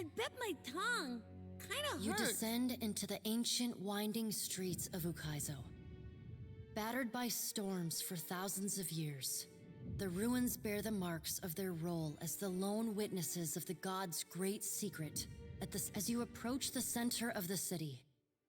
I bet my tongue kind of hurts. You descend into the ancient winding streets of Ukaizo. Battered by storms for thousands of years, the ruins bear the marks of their role as the lone witnesses of the god's great secret. As you approach the center of the city,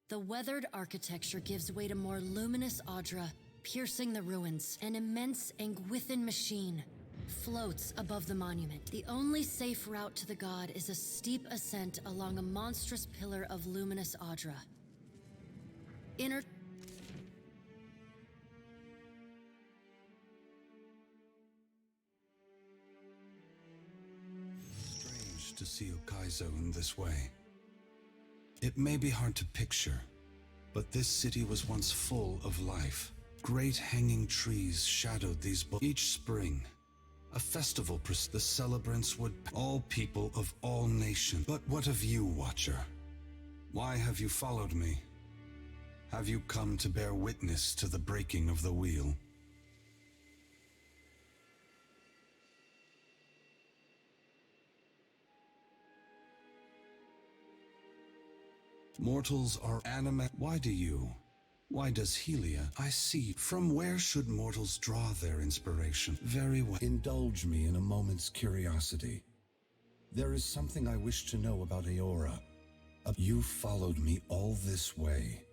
the weathered architecture gives way to more luminous Audra, piercing the ruins. An immense Gweathan machine floats above the monument. The only safe route to the god is a steep ascent along a monstrous pillar of luminous Audra. Strange to see Ukaizo in this way. It may be hard to picture, but this city was once full of life. Great hanging trees shadowed these each spring. A festival, the celebrants would all people of all nations. But what of you, Watcher? Why have you followed me? Have you come to bear witness to the breaking of the wheel? Mortals are animate. Why do you? Why does Helia? I see. From where should mortals draw their inspiration? Very well. Indulge me in a moment's curiosity. There is something I wish to know about Eora. You followed me all this way,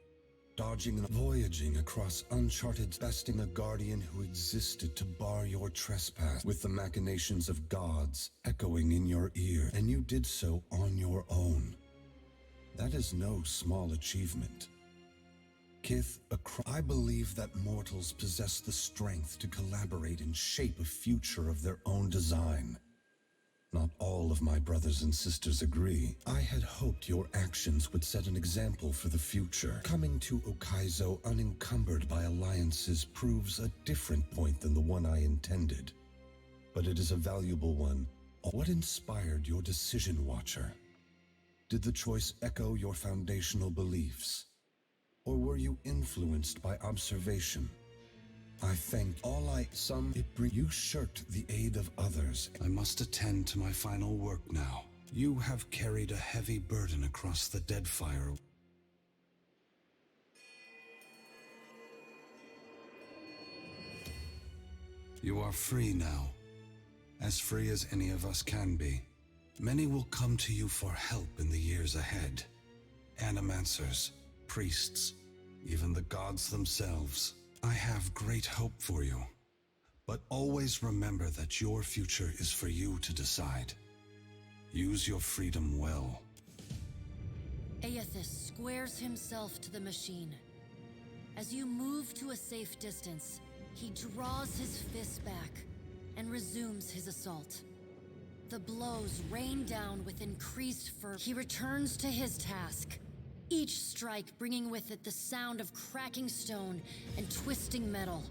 dodging and voyaging across uncharted, besting a guardian who existed to bar your trespass, with the machinations of gods echoing in your ear, and you did so on your own. That is no small achievement. Kith, I believe that mortals possess the strength to collaborate and shape a future of their own design. Not all of my brothers and sisters agree. I had hoped your actions would set an example for the future. Coming to Ukaizo unencumbered by alliances proves a different point than the one I intended. But it is a valuable one. What inspired your decision, Watcher? Did the choice echo your foundational beliefs? Or were you influenced by observation? I think you shirked the aid of others. I must attend to my final work now. You have carried a heavy burden across the Deadfire. You are free now, as free as any of us can be. Many will come to you for help in the years ahead. Animancers, priests, even the gods themselves. I have great hope for you, but always remember that your future is for you to decide. Use your freedom well. Eothas squares himself to the machine. As you move to a safe distance, he draws his fist back and resumes his assault. The blows rain down with increased fervor. He returns to his task, each strike bringing with it the sound of cracking stone and twisting metal.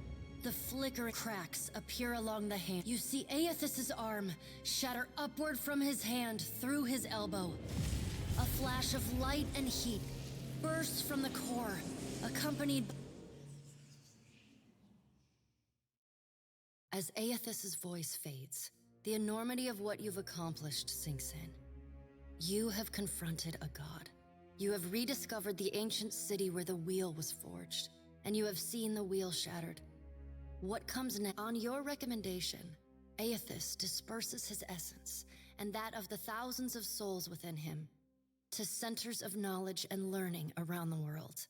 The flickering cracks appear along the hand. You see Eothas' arm shatter upward from his hand through his elbow. A flash of light and heat bursts from the core, accompanied as Eothas' voice fades. The enormity of what you've accomplished sinks in. You have confronted a god. You have rediscovered the ancient city where the wheel was forged, and you have seen the wheel shattered. What comes next? On your recommendation, Eothas disperses his essence, and that of the thousands of souls within him, to centers of knowledge and learning around the world.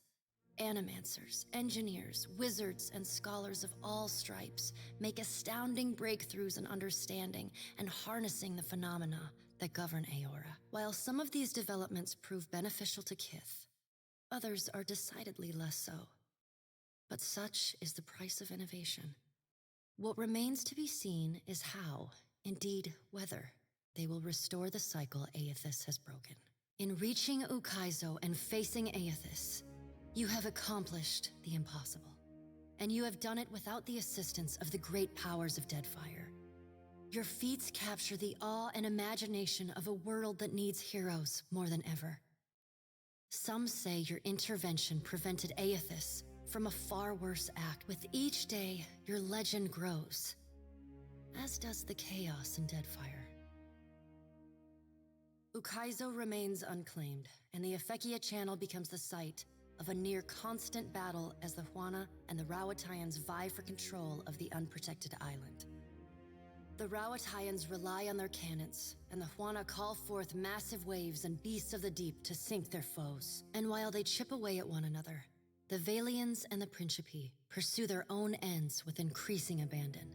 Animancers, engineers, wizards, and scholars of all stripes make astounding breakthroughs in understanding and harnessing the phenomena that govern Eora. While some of these developments prove beneficial to Kith, others are decidedly less so. But such is the price of innovation. What remains to be seen is how, indeed whether, they will restore the cycle Eothas has broken. In reaching Ukaizo and facing Eothas, you have accomplished the impossible, and you have done it without the assistance of the great powers of Deadfire. Your feats capture the awe and imagination of a world that needs heroes more than ever. Some say your intervention prevented Eothas from a far worse act. With each day, your legend grows, as does the chaos in Deadfire. Ukaizo remains unclaimed, and the Efekia Channel becomes the site of a near-constant battle as the Huana and the Rawatayans vie for control of the unprotected island. The Rawatayans rely on their cannons, and the Huana call forth massive waves and beasts of the deep to sink their foes. And while they chip away at one another, the Valians and the Principi pursue their own ends with increasing abandon.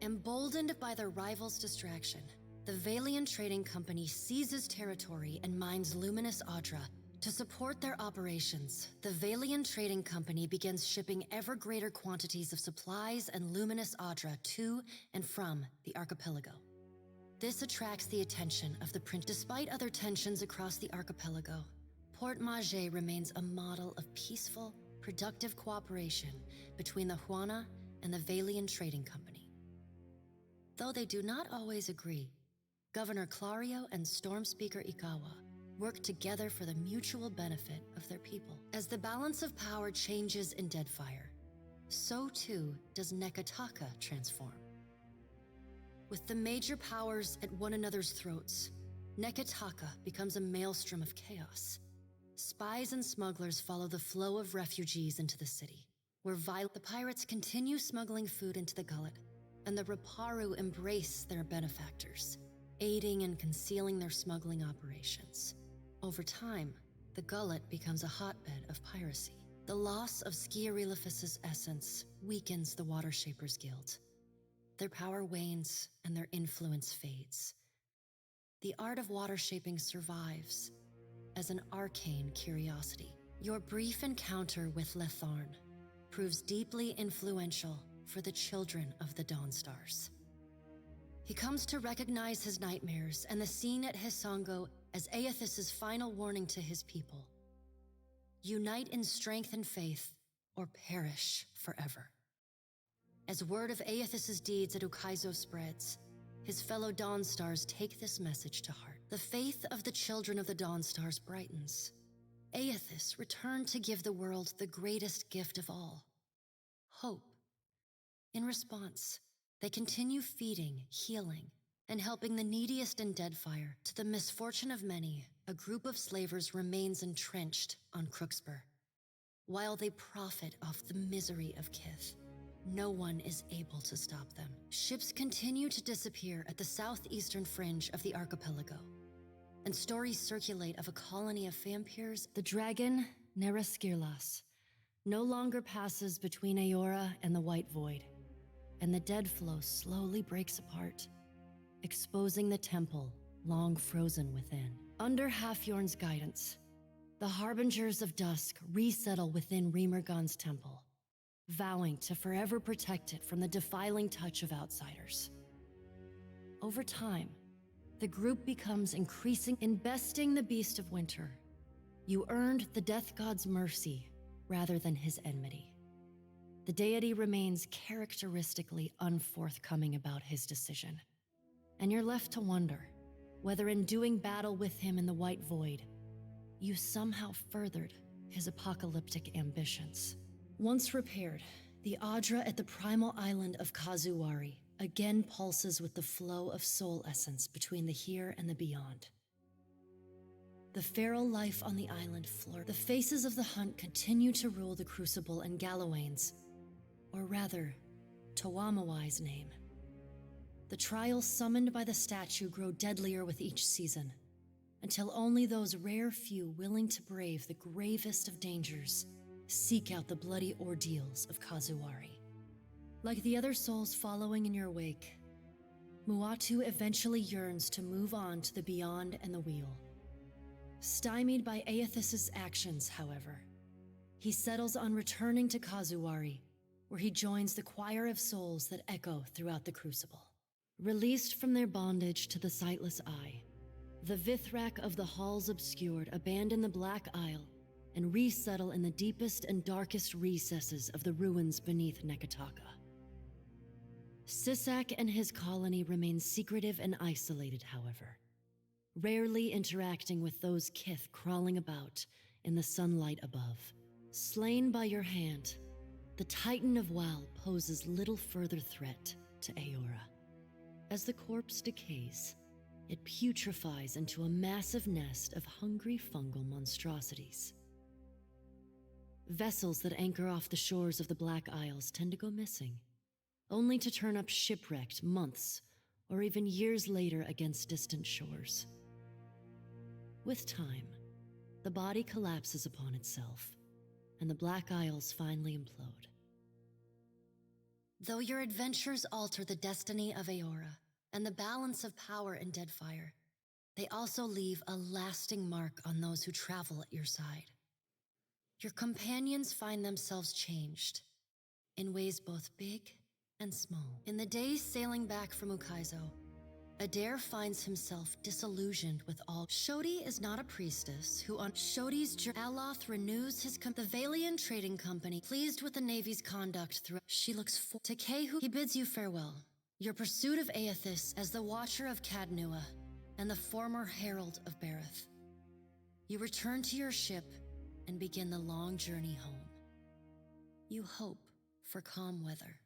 Emboldened by their rivals' distraction, the Valian Trading Company seizes territory and mines luminous Audra. To support their operations, the Valian Trading Company begins shipping ever greater quantities of supplies and luminous Audra to and from the archipelago. This attracts the attention of the Prince. Despite other tensions across the archipelago, Port Maje remains a model of peaceful, productive cooperation between the Huana and the Valian Trading Company. Though they do not always agree, Governor Clario and Storm Speaker Ikawa work together for the mutual benefit of their people. As the balance of power changes in Deadfire, so too does Nekataka transform. With the major powers at one another's throats, Nekataka becomes a maelstrom of chaos. Spies and smugglers follow the flow of refugees into the city, where the pirates continue smuggling food into the gullet, and the Raparu embrace their benefactors, aiding and concealing their smuggling operations. Over time, the gullet becomes a hotbed of piracy. The loss of Skiarilifus's essence weakens the Water Shapers Guild. Their power wanes and their influence fades. The art of water shaping survives as an arcane curiosity. Your brief encounter with Letharn proves deeply influential for the children of the Dawnstars. He comes to recognize his nightmares and the scene at Hisongo as Eothas' final warning to his people. Unite in strength and faith, or perish forever. As word of Eothas' deeds at Ukaizo spreads, his fellow Dawnstars take this message to heart. The faith of the children of the Dawnstars brightens. Eothas returned to give the world the greatest gift of all, hope. In response, they continue feeding, healing, and helping the neediest in Deadfire. To the misfortune of many, a group of slavers remains entrenched on Crooksburg. While they profit off the misery of Kith, no one is able to stop them. Ships continue to disappear at the southeastern fringe of the archipelago, and stories circulate of a colony of vampires. The dragon, Neraskirlas, no longer passes between Eora and the White Void, and the dead flow slowly breaks apart, exposing the temple long frozen within. Under Halfjorn's guidance, the Harbingers of Dusk resettle within Remergon's temple, vowing to forever protect it from the defiling touch of outsiders. Over time, the group becomes increasing. In besting the Beast of Winter, you earned the Death God's mercy rather than his enmity. The deity remains characteristically unforthcoming about his decision, and you're left to wonder whether in doing battle with him in the White Void, you somehow furthered his apocalyptic ambitions. Once repaired, the Audra at the primal island of Kazuwari again pulses with the flow of soul essence between the here and the beyond. The feral life on the island flourishes. The faces of the hunt continue to rule the Crucible and Gallowain's, or rather, Tawamawai's name. The trials summoned by the statue grow deadlier with each season, until only those rare few willing to brave the gravest of dangers seek out the bloody ordeals of Kazuwari. Like the other souls following in your wake, Muatu eventually yearns to move on to the beyond and the wheel. Stymied by Eothas' actions, however, he settles on returning to Kazuwari, where he joins the choir of souls that echo throughout the Crucible. Released from their bondage to the sightless eye, the Vithrak of the Halls Obscured abandon the Black Isle and resettle in the deepest and darkest recesses of the ruins beneath Nekataka. Sisak and his colony remain secretive and isolated, however, rarely interacting with those Kith crawling about in the sunlight above. Slain by your hand, the Titan of Wal poses little further threat to Eora. As the corpse decays, it putrefies into a massive nest of hungry fungal monstrosities. Vessels that anchor off the shores of the Black Isles tend to go missing, only to turn up shipwrecked months or even years later against distant shores. With time, the body collapses upon itself, and the Black Isles finally implode. Though your adventures alter the destiny of Eora and the balance of power in Deadfire, they also leave a lasting mark on those who travel at your side. Your companions find themselves changed, in ways both big and small. In the days sailing back from Ukaizo, Adair finds himself disillusioned with all. Shodi is not a priestess who on Shodi's Aloth renews his the Valian Trading Company, pleased with the Navy's conduct through. She looks to Kehu. He bids you farewell. Your pursuit of Eothas as the Watcher of Cadnua and the former Herald of Bareth. You return to your ship and begin the long journey home. You hope for calm weather.